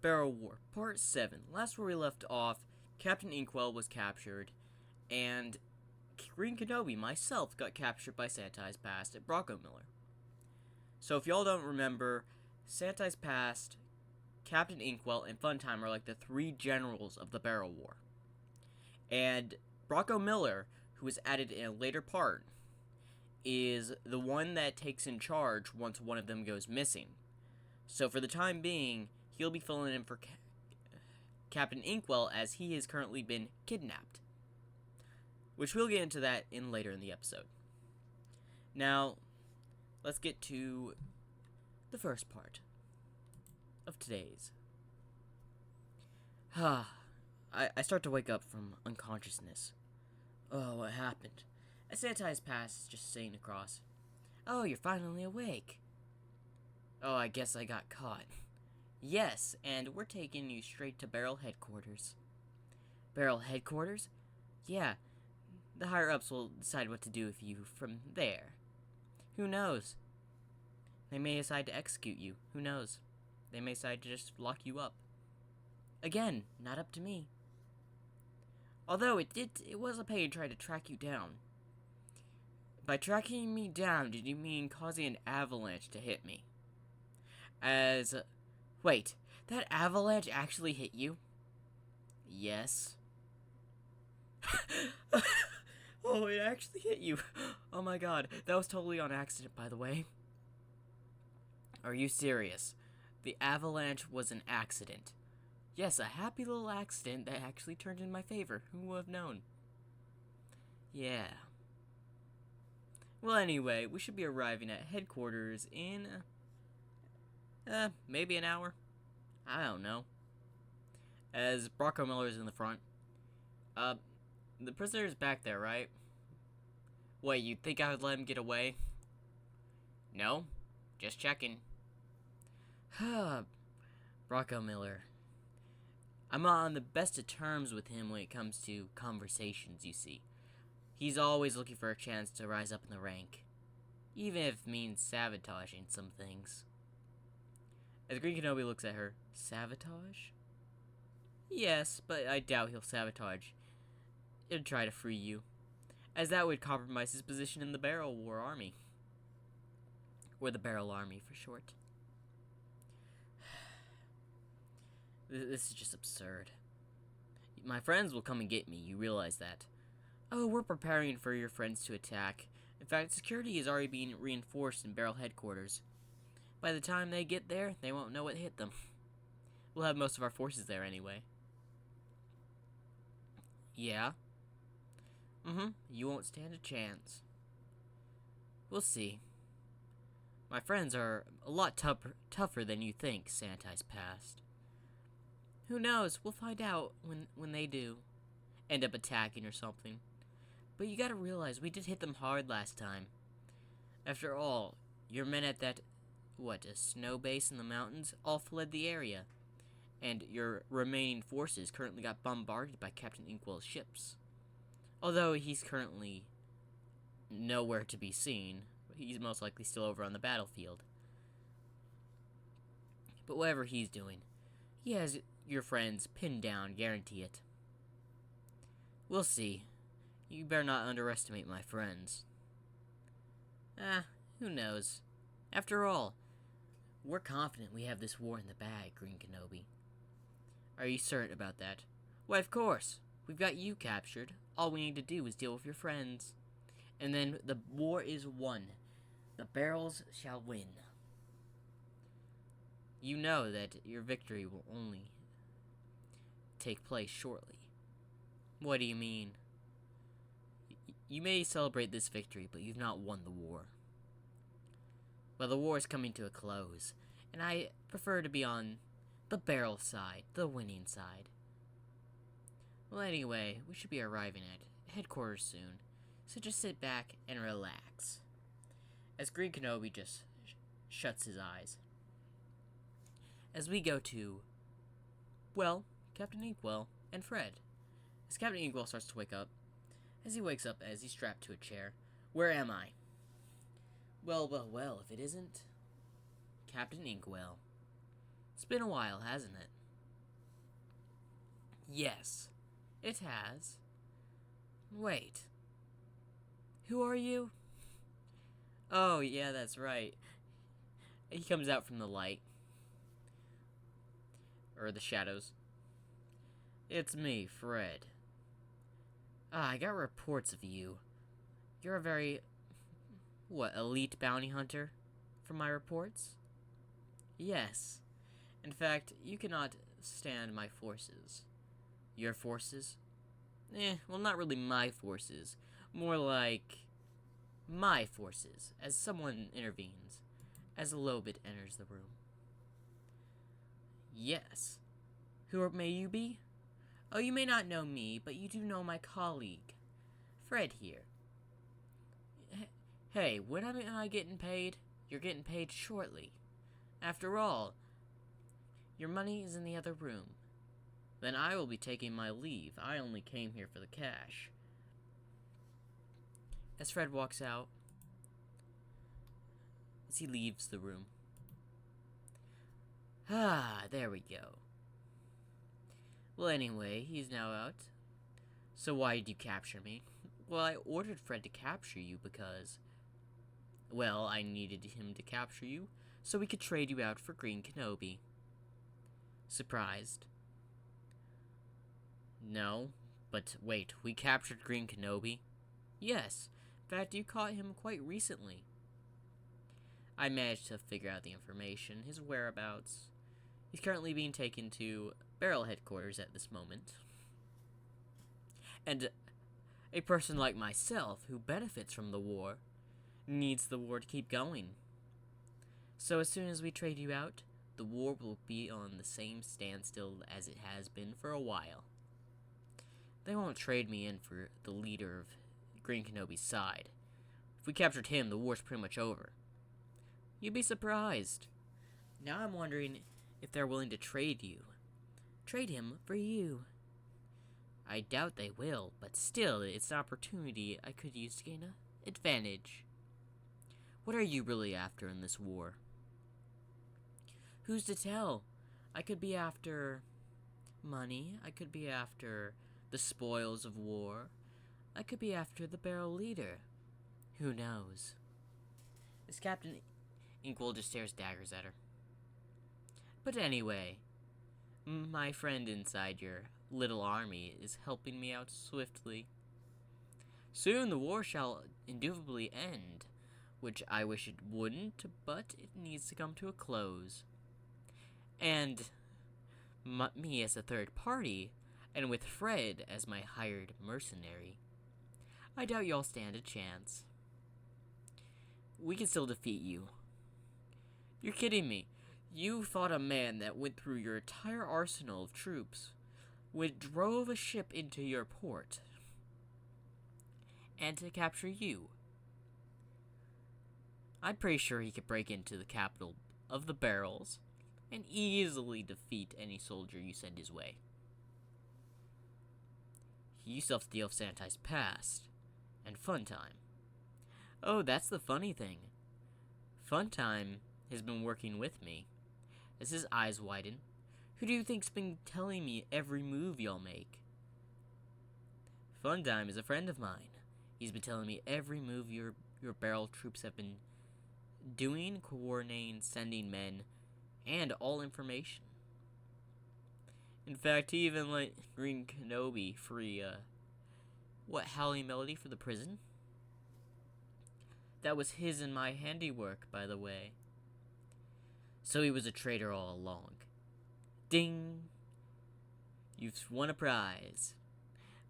Barrel War, Part 7. Last where we left off, Captain Inkwell was captured, and Green Kenobi, myself, got captured by Santi's Past at Bronco Miller. So if y'all don't remember, Santi's Past, Captain Inkwell, and Funtime are like the three generals of the Barrel War. And Bronco Miller, who was added in a later part, is the one that takes in charge once one of them goes missing. So for the time being, he'll be filling in for Captain Inkwell as he has currently been kidnapped. Which we'll get into that later in the episode. Now, let's get to the first part of today's. I start to wake up from unconsciousness. Oh, what happened? As Santi's Past is just sitting across. Oh, you're finally awake. Oh, I guess I got caught. Yes, and we're taking you straight to Barrel Headquarters. Barrel Headquarters? Yeah, the higher-ups will decide what to do with you from there. Who knows? They may decide to execute you. Who knows? They may decide to just lock you up. Again, not up to me. Although it was a pain trying to track you down. By tracking me down, did you mean causing an avalanche to hit me? Wait, that avalanche actually hit you? Yes. Oh, it actually hit you. Oh my god, that was totally on accident, by the way. Are you serious? The avalanche was an accident. Yes, a happy little accident that actually turned in my favor. Who would have known? Yeah. Well, anyway, we should be arriving at headquarters in maybe an hour. I don't know. As Bronco Miller's in the front. The prisoner's back there, right? Wait, you think I would let him get away? No? Just checking. Bronco Miller. I'm not on the best of terms with him when it comes to conversations, you see. He's always looking for a chance to rise up in the rank. Even if it means sabotaging some things. As Green Kenobi looks at her, sabotage? Yes, but I doubt he'll sabotage. He'll try to free you, as that would compromise his position in the Barrel War Army. Or the Barrel Army, for short. This is just absurd. My friends will come and get me, you realize that. Oh, we're preparing for your friends to attack. In fact, security is already being reinforced in Barrel Headquarters. By the time they get there, they won't know what hit them. We'll have most of our forces there anyway. Yeah? You won't stand a chance. We'll see. My friends are a lot tougher than you think, Santi's Past. Who knows? We'll find out when they do end up attacking or something. But you gotta realize, we did hit them hard last time. After all, your men at that, a snow base in the mountains, all fled the area. And your remaining forces currently got bombarded by Captain Inkwell's ships. Although he's currently nowhere to be seen, he's most likely still over on the battlefield. But whatever he's doing, he has your friends pinned down, guarantee it. We'll see. You better not underestimate my friends. Who knows? After all, we're confident we have this war in the bag, Green Kenobi. Are you certain about that? Why, of course. We've got you captured. All we need to do is deal with your friends. And then the war is won. The barrels shall win. You know that your victory will only take place shortly. What do you mean? You may celebrate this victory, but you've not won the war. Well, the war is coming to a close, and I prefer to be on the barrel side, the winning side. Well, anyway, we should be arriving at headquarters soon, so just sit back and relax. As Green Kenobi just shuts his eyes. As we go to, Captain Inkwell and Fred. As Captain Inkwell starts to wake up, as he wakes up, as he's strapped to a chair, where am I? Well, if it isn't Captain Inkwell. It's been a while, hasn't it? Yes, it has. Wait. Who are you? Oh, yeah, that's right. He comes out from the light. Or the shadows. It's me, Fred. I got reports of you. You're a very, elite bounty hunter? From my reports? Yes. In fact, you cannot stand my forces. Your forces? Well, not really my forces. More like my forces, as someone intervenes, as Lobit enters the room. Yes. Who may you be? Oh, you may not know me, but you do know my colleague, Fred here. Hey, when am I getting paid? You're getting paid shortly. After all, your money is in the other room. Then I will be taking my leave. I only came here for the cash. As Fred walks out, as he leaves the room. There we go. Well, anyway, he's now out. So why did you capture me? Well, I ordered Fred to capture you because, well, I needed him to capture you so we could trade you out for Green Kenobi. Surprised? No, but wait, we captured Green Kenobi? Yes, in fact, you caught him quite recently. I managed to figure out the information, his whereabouts. He's currently being taken to Beryl headquarters at this moment. And a person like myself, who benefits from the war, needs the war to keep going. So as soon as we trade you out, the war will be on the same standstill as it has been for a while. They won't trade me in for the leader of Green Kenobi's side. If we captured him, the war's pretty much over. You'd be surprised. Now I'm wondering if they're willing to trade you. Trade him for you. I doubt they will, but still, it's an opportunity I could use to gain an advantage. What are you really after in this war? Who's to tell? I could be after money. I could be after the spoils of war. I could be after the Beryl leader. Who knows? As Captain Inkwell just stares daggers at her. But anyway, my friend inside your little army is helping me out swiftly. Soon the war shall indubitably end, which I wish it wouldn't, but it needs to come to a close. And me as a third party, and with Fred as my hired mercenary, I doubt y'all stand a chance. We can still defeat you. You're kidding me. You fought a man that went through your entire arsenal of troops, drove a ship into your port, and to capture you. I'm pretty sure he could break into the capital of the Barrels and easily defeat any soldier you send his way. You still have to deal with Sanitized Past and Funtime. Oh, that's the funny thing. Funtime has been working with me. As his eyes widen, who do you think's been telling me every move y'all make? Funtime is a friend of mine. He's been telling me every move your Beryl troops have been doing, coordinating, sending men, and all information. In fact, he even let Green Kenobi free, Howling Melody for the prison? That was his and my handiwork, by the way. So he was a traitor all along. Ding! You've won a prize.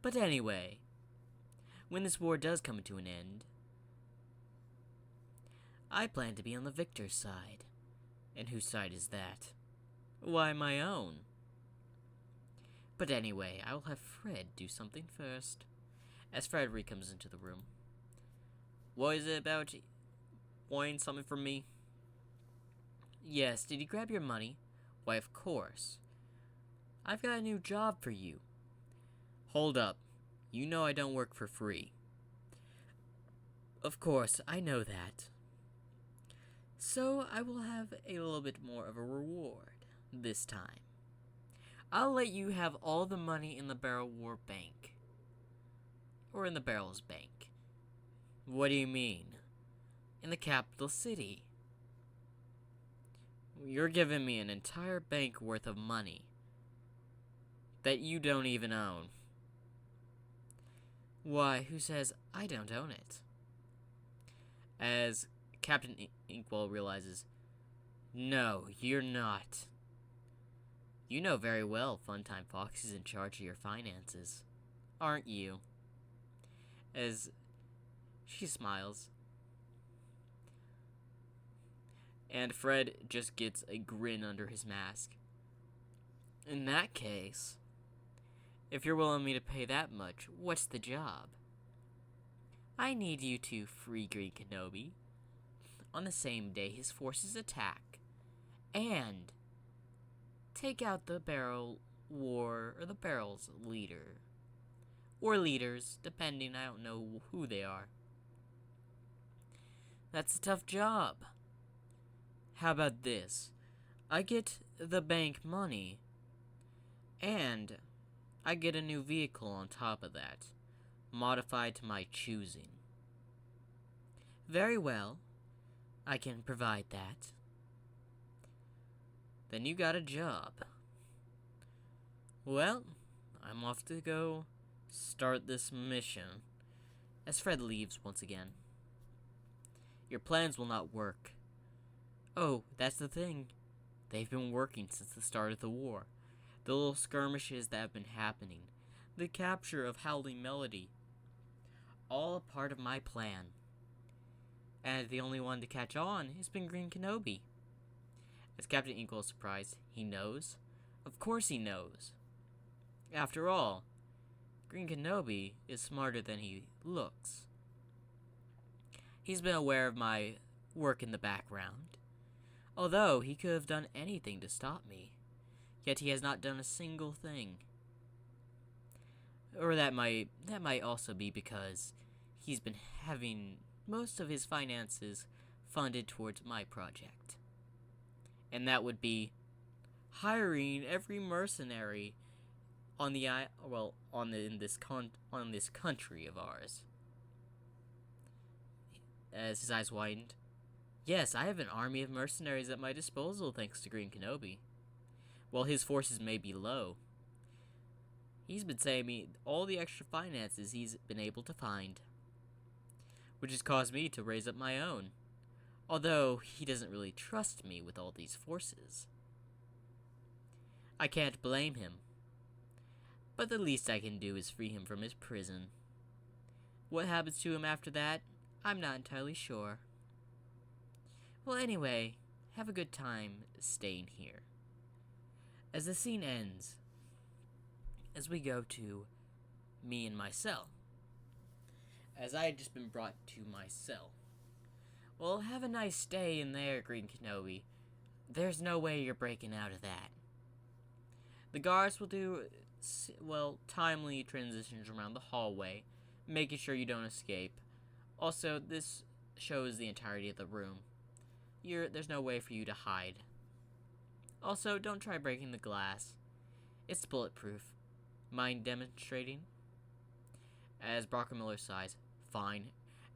But anyway, when this war does come to an end, I plan to be on the victor's side. And whose side is that? Why, my own. But anyway, I will have Fred do something first. As Fred comes into the room. What is it about wanting something from me? Yes, did he grab your money? Why, of course. I've got a new job for you. Hold up. You know I don't work for free. Of course, I know that. So I will have a little bit more of a reward this time. I'll let you have all the money in the Barrel War Bank. Or in the Barrels Bank. What do you mean? In the capital city. You're giving me an entire bank worth of money that you don't even own. Why, who says I don't own it? As Captain Inkwell realizes, no, you're not. You know very well Funtime Fox is in charge of your finances, aren't you? As she smiles. And Fred just gets a grin under his mask. In that case, if you're willing me to pay that much, what's the job? I need you to free Green Kenobi on the same day his forces attack, and take out the Barrel War, or the Barrel's leader. Or leaders, depending, I don't know who they are. That's a tough job. How about this? I get the bank money, and I get a new vehicle on top of that, modified to my choosing. Very well, I can provide that. Then you got a job. Well, I'm off to go start this mission. As Fred leaves once again. Your plans will not work. Oh, that's the thing. They've been working since the start of the war. The little skirmishes that have been happening. The capture of Howling Melody. All a part of my plan. And the only one to catch on has been Green Kenobi. As Captain Inkwell is surprised, he knows? Of course he knows. After all, Green Kenobi is smarter than he looks. He's been aware of my work in the background. Although he could have done anything to stop me, yet he has not done a single thing. Or that might also be because he's been having most of his finances funded towards my project. And that would be hiring every mercenary on this country of ours. As his eyes widened. Yes, I have an army of mercenaries at my disposal thanks to Green Kenobi. While his forces may be low, he's been saving me all the extra finances he's been able to find, which has caused me to raise up my own, although he doesn't really trust me with all these forces. I can't blame him, but the least I can do is free him from his prison. What happens to him after that, I'm not entirely sure. Well, anyway, have a good time staying here. As the scene ends, as we go to me in my cell, as I had just been brought to my cell. Well, have a nice stay in there, Green Kenobi. There's no way you're breaking out of that. The guards will do, timely transitions around the hallway, making sure you don't escape. Also, this shows the entirety of the room. There's no way for you to hide. Also, don't try breaking the glass. It's bulletproof. Mind demonstrating? As Bronco Miller sighs, fine,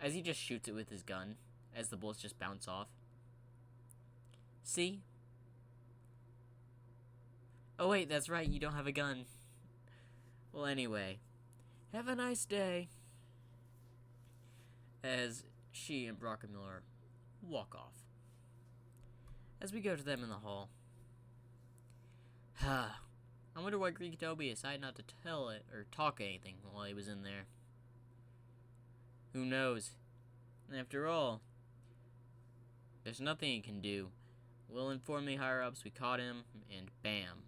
as he just shoots it with his gun, as the bullets just bounce off. See? Oh wait, that's right, you don't have a gun. Well, anyway, have a nice day. As she and Bronco Miller walk off. As we go to them in the hall. I wonder why Green Kenobi decided not to tell it or talk anything while he was in there. Who knows? And after all, there's nothing he can do. We'll inform the higher-ups we caught him, and bam.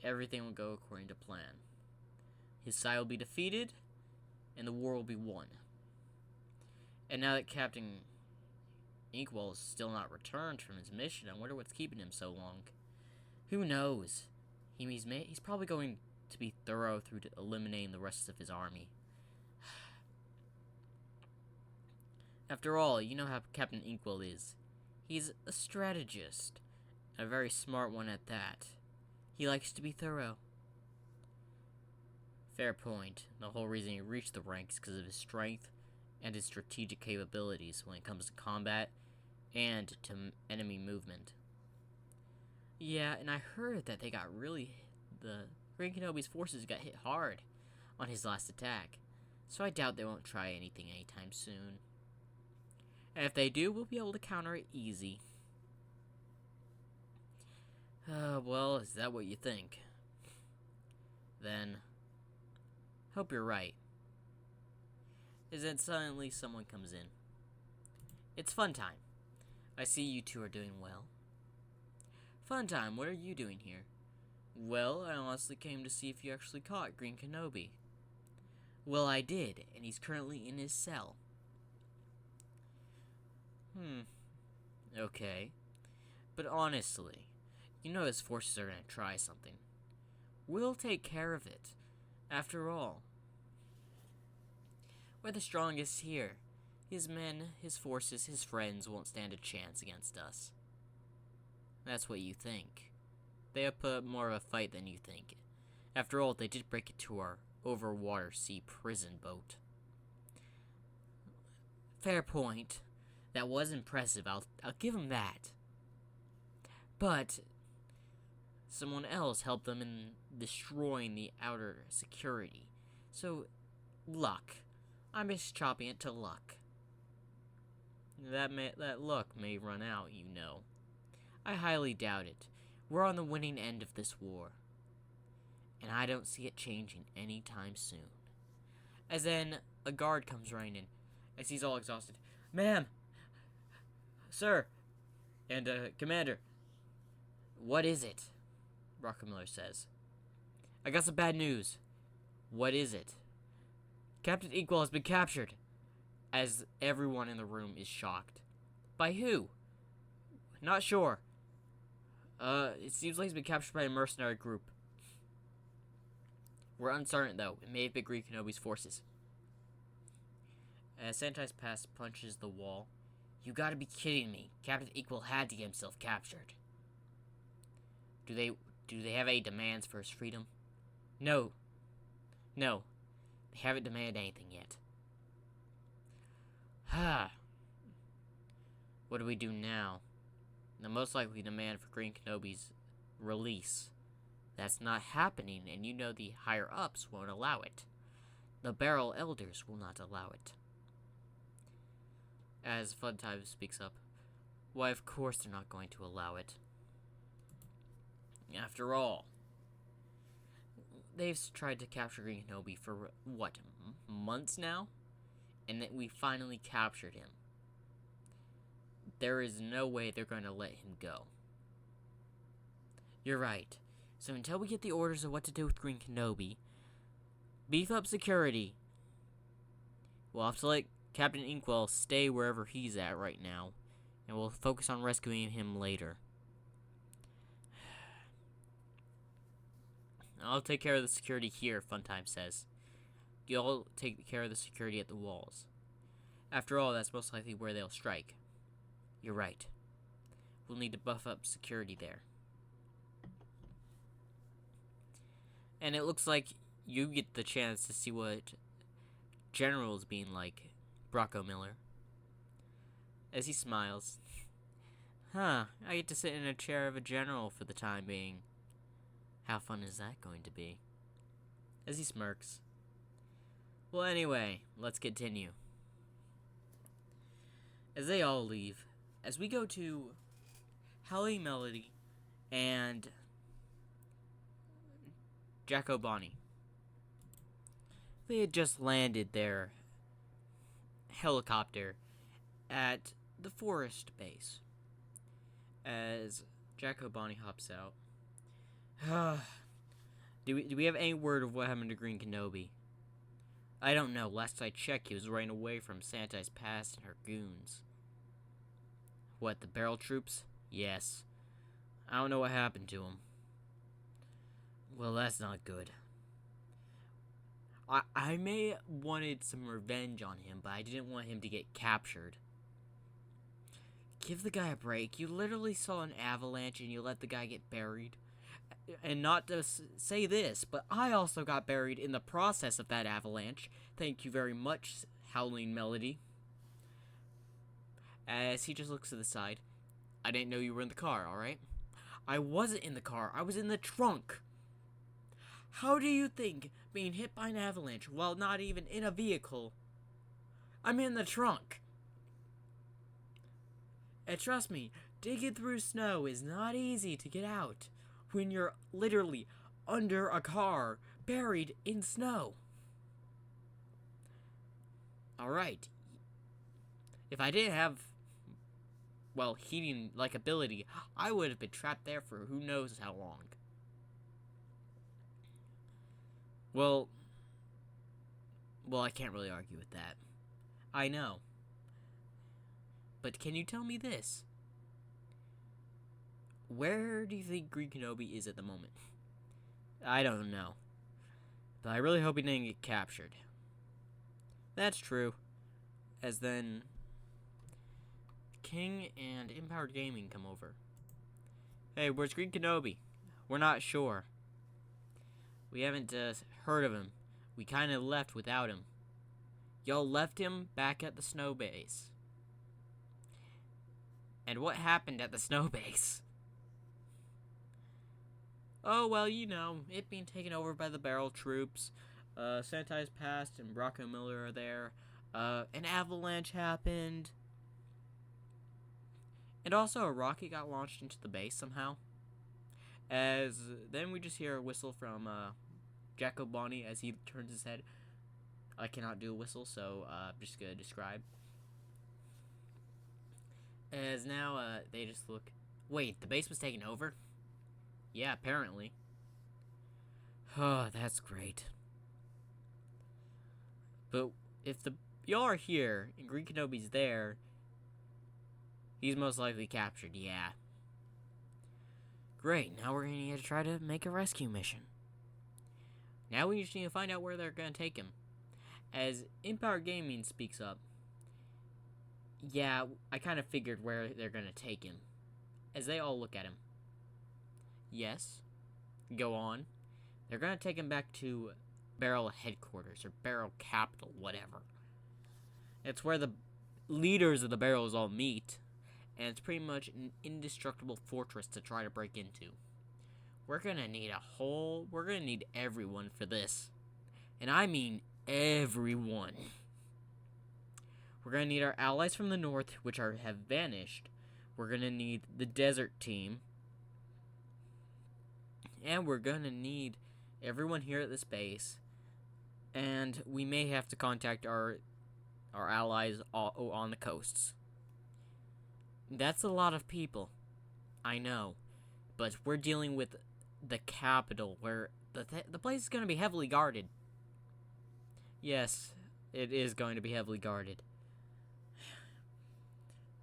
Everything will go according to plan. His side will be defeated, and the war will be won. And now that Captain Inkwell is still not returned from his mission, I wonder what's keeping him so long. Who knows? He's probably going to be thorough through eliminating the rest of his army. After all, you know how Captain Inkwell is. He's a strategist, and a very smart one at that. He likes to be thorough. Fair point. The whole reason he reached the ranks is because of his strength and his strategic capabilities when it comes to combat and to enemy movement. Yeah, and I heard that the Green Kenobi's forces got hit hard on his last attack, so I doubt they won't try anything anytime soon. And if they do, we'll be able to counter it easy. Well, is that what you think? Then, hope you're right. Is then suddenly someone comes in. It's fun time. I see you two are doing well. Fun time, what are you doing here? Well, I honestly came to see if you actually caught Green Kenobi. Well, I did, and he's currently in his cell. Okay. But honestly, you know his forces are gonna try something. We'll take care of it. After all, we're the strongest here. His men, his forces, his friends won't stand a chance against us. That's what you think. They have put up more of a fight than you think. After all, they did break into our overwater sea prison boat. Fair point. That was impressive. I'll give him that. But someone else helped them in destroying the outer security. So, luck. I'm just chopping it to luck. That luck may run out, you know. I highly doubt it. We're on the winning end of this war. And I don't see it changing anytime soon. As then, a guard comes running in, as he's all exhausted. Ma'am! Sir! And, Commander. What is it? Brockamiller says. I got some bad news. What is it? Captain Inkwell has been captured. As everyone in the room is shocked. By who? Not sure. It seems like he's been captured by a mercenary group. We're uncertain, though. It may have been Green Kenobi's forces. As Sanitize Pass punches the wall, you gotta be kidding me. Captain Inkwell had to get himself captured. Do they have any demands for his freedom? No. No. They haven't demanded anything yet. What do we do now? The most likely demand for Green Kenobi's release. That's not happening, and you know the higher-ups won't allow it. The Beryl Elders will not allow it. As Funtime speaks up, why, of course they're not going to allow it. After all, they've tried to capture Green Kenobi for, what, months now? And that we finally captured him. There is no way they're going to let him go. You're right. So until we get the orders of what to do with Green Kenobi, beef up security. We'll have to let Captain Inkwell stay wherever he's at right now, and we'll focus on rescuing him later. I'll take care of the security here, Funtime says. You'll take care of the security at the walls. After all, that's most likely where they'll strike. You're right. We'll need to buff up security there. And it looks like you get the chance to see what General's being like, Brockamiller. As he smiles. I get to sit in a chair of a general for the time being. How fun is that going to be? As he smirks. Well, anyway, let's continue. As they all leave, as we go to Halle Melody and Jack O'Bonney. They had just landed their helicopter at the forest base. As Jack O'Bonney hops out. Do we have any word of what happened to Green Kenobi? I don't know. Last I checked, he was running away from Sanitize Pass and her goons. What, the Beryl troops? Yes. I don't know what happened to him. Well, that's not good. I may wanted some revenge on him, but I didn't want him to get captured. Give the guy a break. You literally saw an avalanche and you let the guy get buried. And not to say this, but I also got buried in the process of that avalanche. Thank you very much, Howling Melody. As he just looks to the side. I didn't know you were in the car, alright? I wasn't in the car. I was in the trunk. How do you think being hit by an avalanche while not even in a vehicle? I'm in the trunk. And trust me, digging through snow is not easy to get out when you're literally under a car, buried in snow. Alright. If I didn't have, well, heating-like ability, I would have been trapped there for who knows how long. Well, I can't really argue with that. I know. But can you tell me this? Where do you think Green Kenobi is at the moment? I don't know. But I really hope he didn't get captured. That's true. As then, King and Empowered Gaming come over. Hey, where's Green Kenobi? We're not sure. We haven't heard of him. We kind of left without him. Y'all left him back at the snow base. And what happened at the snow base? Oh, well, you know, it being taken over by the Barrel troops. Sanitize Past and Bronco Miller are there. An avalanche happened. And also a rocket got launched into the base somehow. As then we just hear a whistle from Jacko Bonnie as he turns his head. I cannot do a whistle, so I'm just going to describe. As now they just look. Wait, the base was taken over? Yeah, apparently. Oh, that's great. But if y'all are here and Green Kenobi's there, he's most likely captured, yeah. Great, now we're going to need to try to make a rescue mission. Now we just need to find out where they're going to take him. As Empire Gaming speaks up, yeah, I kind of figured where they're going to take him. As they all look at him. Yes, go on. They're going to take him back to Barrel Headquarters, or Barrel Capital, whatever. It's where the leaders of the Barrels all meet, and it's pretty much an indestructible fortress to try to break into. We're going to need everyone for this. And I mean everyone. We're going to need our allies from the north, which have vanished. We're going to need the desert team. And we're going to need everyone here at this base. And we may have to contact our allies on the coasts. That's a lot of people. I know. But we're dealing with the capital, where the place is going to be heavily guarded. Yes, it is going to be heavily guarded.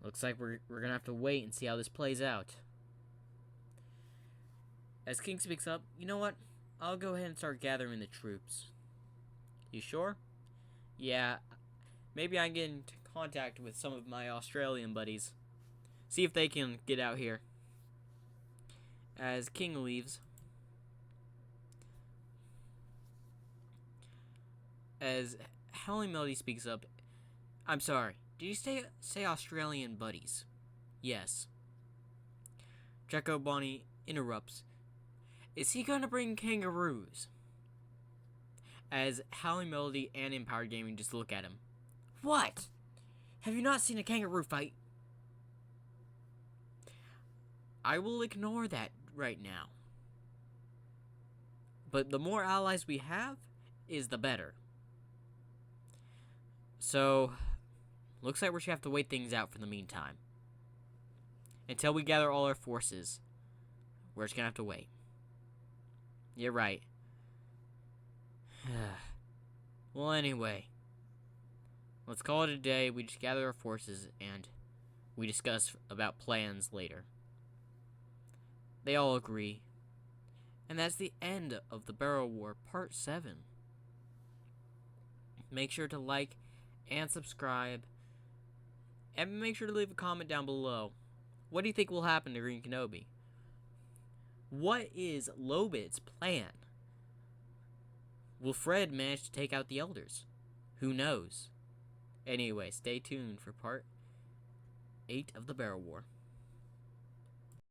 Looks like we're going to have to wait and see how this plays out. As King speaks up, you know what? I'll go ahead and start gathering the troops. You sure? Yeah, maybe I can get into contact with some of my Australian buddies. See if they can get out here. As King leaves. As Howling Melody speaks up, I'm sorry, did you say Australian buddies? Yes. Jacko Bonnie interrupts. Is he gonna bring kangaroos? As Howling Melody and Empowered Gaming just look at him. What? Have you not seen a kangaroo fight? I will ignore that right now. But the more allies we have, is the better. So, looks like we're going to have to wait things out for the meantime. Until we gather all our forces, we're just going to have to wait. You're right. Well, anyway. Let's call it a day. We just gather our forces and we discuss about plans later. They all agree. And that's the end of the Barrel War Part 7. Make sure to like and subscribe. And make sure to leave a comment down below. What do you think will happen to Green Kenobi? What is Lobit's plan? Will Fred manage to take out the elders? Who knows? Anyway, stay tuned for part 8 of the Barrow War.